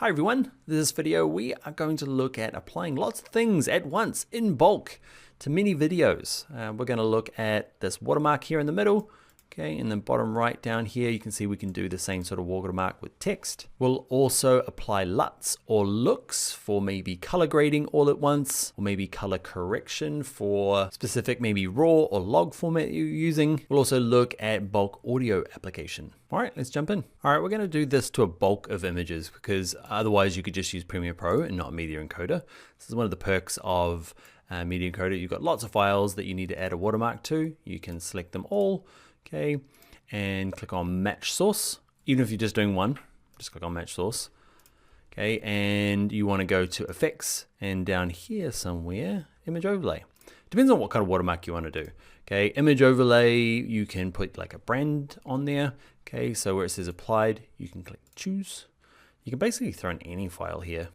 Hi everyone, in this video we are going to look at applying lots of things at once in bulk to many videos. We're going to look at this watermark here in the middle. Okay, in the bottom right down here you can see we can do the same sort of watermark with text. We'll also apply LUTs or looks for maybe color grading all at once, or maybe color correction for specific maybe raw or log format you're using. We'll also look at bulk audio application. All right, let's jump in. All right, we're going to do this to a bulk of images because otherwise you could just use Premiere Pro and not Media Encoder. This is one of the perks of Media Encoder. You've got lots of files that you need to add a watermark to. You can select them all. Okay, and click on match source. Even if you're just doing one, just click on match source. Okay, and you want to go to effects and down here somewhere, image overlay. Depends on what kind of watermark you want to do. Okay, image overlay, you can put like a brand on there. Okay, so where it says applied, you can click choose. You can basically throw in any file here.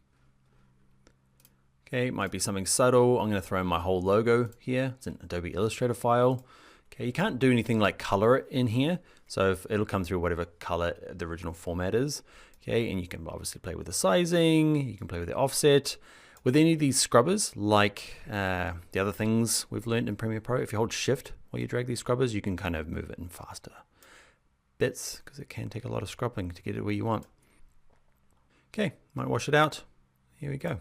Okay, it might be something subtle. I'm going to throw in my whole logo here. It's an Adobe Illustrator file. Okay, you can't do anything like color it in here. So if it'll come through whatever color the original format is. Okay, and you can obviously play with the sizing, you can play with the offset. With any of these scrubbers, like the other things we've learned in Premiere Pro, if you hold shift while you drag these scrubbers, you can kind of move it in faster bits because it can take a lot of scrubbing to get it where you want. Okay, might wash it out. Here we go.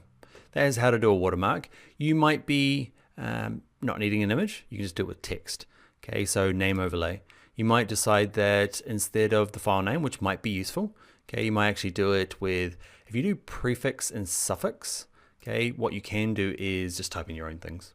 That is how to do a watermark. You might be not needing an image. You can just do it with text. Okay, so name overlay. You might decide that instead of the file name, which might be useful, okay, you might actually do it with, if you do prefix and suffix, okay, what you can do is just type in your own things.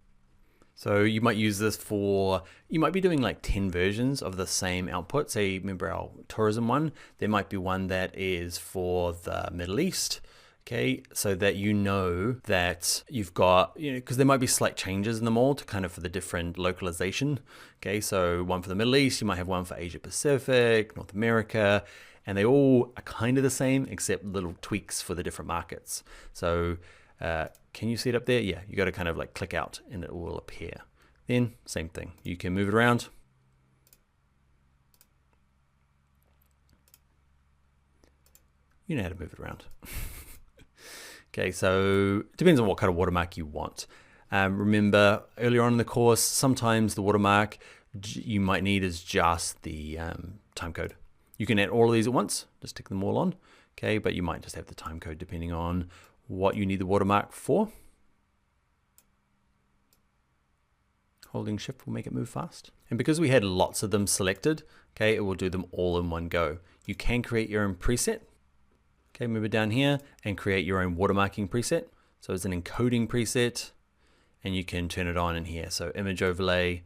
So you might use this for, you might be doing like 10 versions of the same output. Say, remember our tourism one, there might be one that is for the Middle East. Okay, so that you know that you've got, because there might be slight changes in them all to kind of for the different localization. Okay, so one for the Middle East, you might have one for Asia Pacific, North America, and they all are kind of the same except little tweaks for the different markets. So can you see it up there? Yeah, you got to kind of like click out and it will appear. Then same thing, you can move it around. You know how to move it around. Okay, so it depends on what kind of watermark you want. Remember earlier on in the course, sometimes the watermark you might need is just the time code. You can add all of these at once, just tick them all on. Okay, but you might just have the time code depending on what you need the watermark for. Holding shift will make it move fast. And because we had lots of them selected, okay, it will do them all in one go. You can create your own preset. Okay, move it down here and create your own watermarking preset. So it's an encoding preset and you can turn it on in here. So image overlay,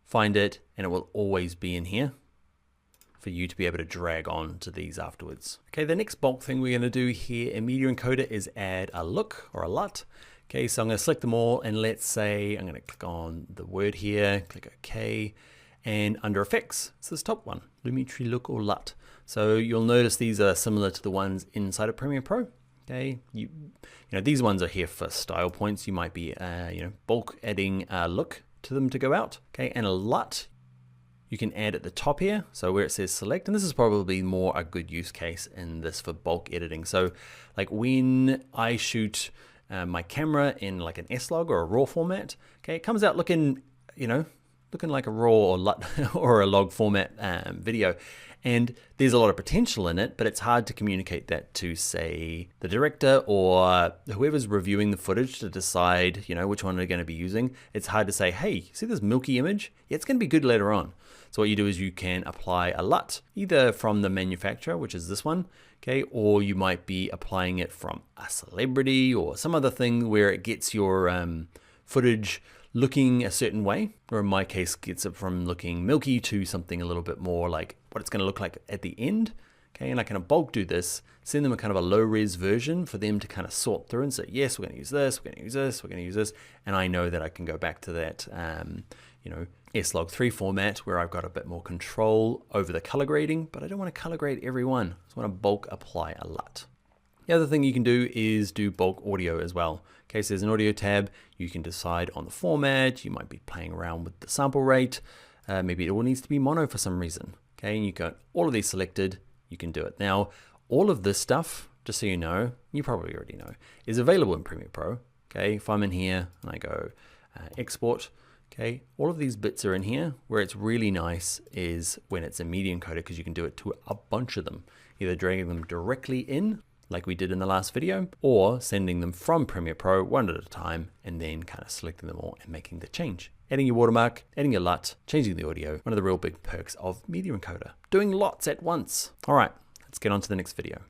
find it, and it will always be in here for you to be able to drag on to these afterwards. Okay, the next bulk thing we're gonna do here in Media Encoder is add a look or a LUT. Okay, so I'm gonna select them all and let's say I'm gonna click on the word here, click OK, and under effects, it's this top one, Lumetri look or LUT. So you'll notice these are similar to the ones inside of Premiere Pro. Okay, you know these ones are here for style points. You might be bulk adding a look to them to go out. Okay, and a LUT you can add at the top here. So where it says select, and this is probably more a good use case in this for bulk editing. So like when I shoot my camera in like an S-Log or a RAW format, okay, it comes out looking looking like a RAW or LUT or a log format video. And there's a lot of potential in it, but it's hard to communicate that to, say, the director or whoever's reviewing the footage to decide, which one they're going to be using. It's hard to say, hey, see this milky image? Yeah, it's going to be good later on. So what you do is you can apply a LUT, either from the manufacturer, which is this one, okay, or you might be applying it from a celebrity or some other thing where it gets your footage looking a certain way, or in my case gets it from looking milky to something a little bit more like what it's going to look like at the end. Okay, and I can bulk do this, send them a kind of a low res version for them to kind of sort through and say, yes, we're going to use this, we're going to use this, we're going to use this, and I know that I can go back to that S-Log3 format where I've got a bit more control over the color grading, but I don't want to color grade every one. I just want to bulk apply a LUT. The other thing you can do is do bulk audio as well. Okay, so there's an audio tab. You can decide on the format. You might be playing around with the sample rate. Maybe it all needs to be mono for some reason. Okay, and you've got all of these selected. You can do it. Now, all of this stuff just so you know, you probably already know, is available in Premiere Pro. Okay, if I'm in here and I go export, okay, all of these bits are in here. Where it's really nice is when it's a media encoder, because you can do it to a bunch of them, either dragging them directly in like we did in the last video, or sending them from Premiere Pro one at a time and then kind of selecting them all and making the change. Adding your watermark, adding your LUT, changing the audio, one of the real big perks of media encoder. Doing lots at once. All right, let's get on to the next video.